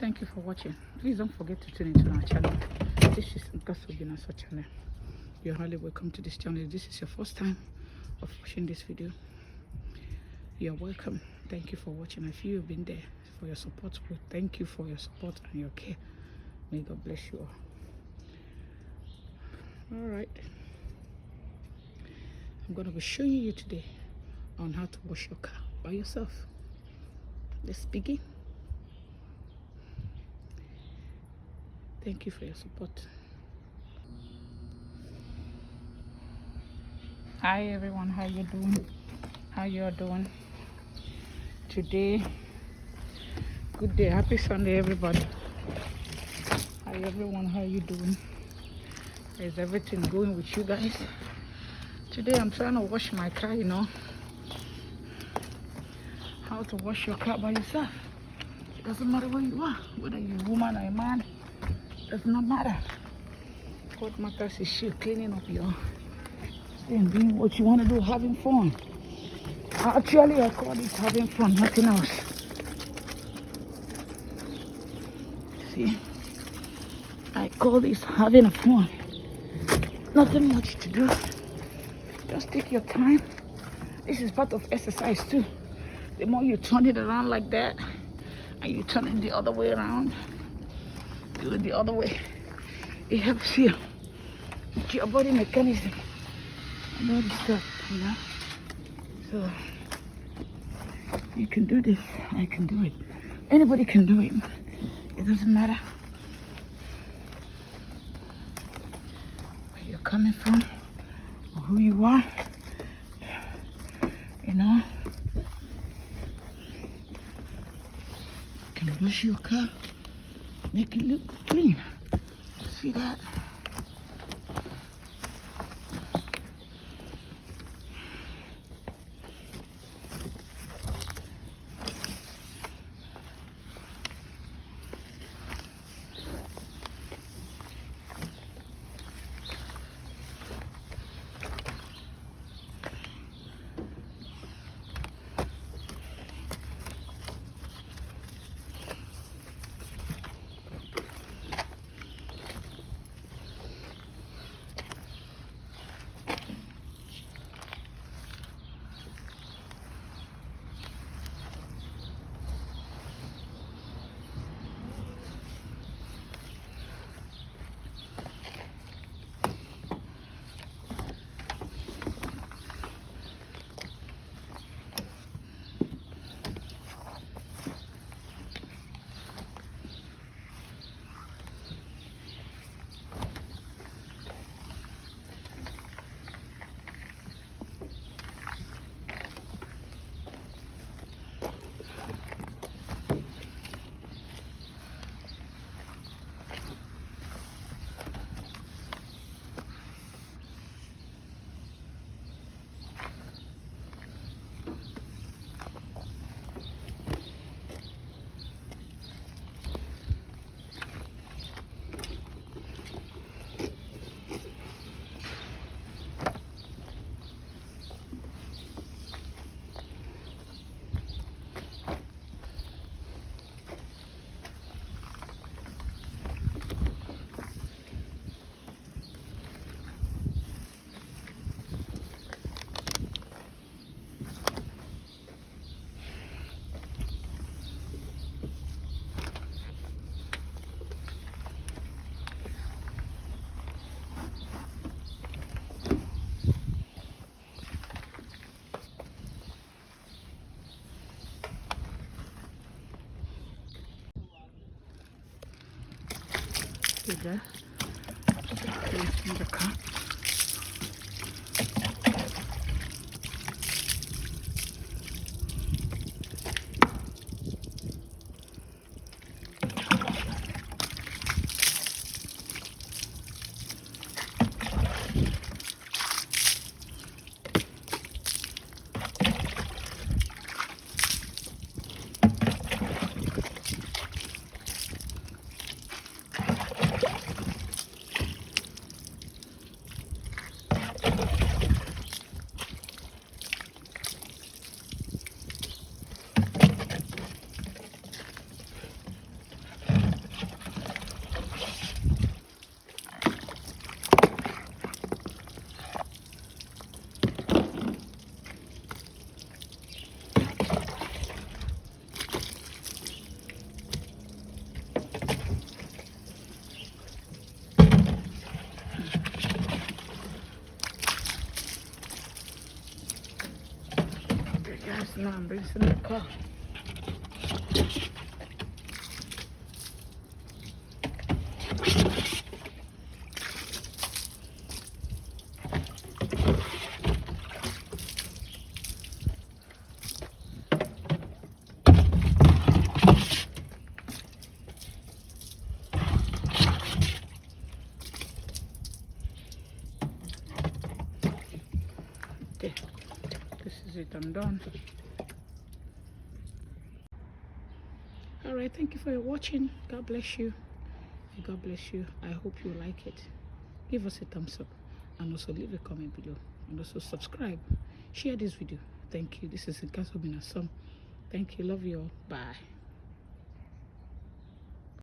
Thank you for watching. Please don't forget to tune into our channel. This is Nkasobinaso channel. You're highly welcome to this channel. If this is your first time of watching this video, you're welcome. Thank you for watching. I feel you've been there for your support. Thank you for your support and your care. May God bless you all. Alright, I'm going to be showing you today on how to wash your car by yourself. Let's begin. Thank you for your support. Hi everyone, how you doing? How you are doing today? Good day, happy Sunday everybody. Hi everyone, how you doing? Is everything going with you guys? Today I'm trying to wash my car, you know. How to wash your car by yourself. It doesn't matter where you are, whether you're a woman or a man, does not matter. What matters is you cleaning up your thing, doing what you want to do, having fun. Actually, I call it having fun, nothing else. See, I call this having fun. Nothing much to do. Just take your time. This is part of exercise too. The more you turn it around like that, and you turn it the other way around, do it the other way, it helps you with your body mechanism and all this stuff, you know. So you can do this, I can do it, anybody can do it. It doesn't matter where you're coming from or who you are, you know. You can wash your car, make it look clean. See that? See that? In the car. Yes, now I'm rinsing the car. Okay, this is it. I'm done. All right, thank you for watching. God bless you. God bless you. I hope you like it. Give us a thumbs up and also leave a comment below and also subscribe. Share this video. Thank you. This is Nkasobina Song. Thank you. Love you all. Bye.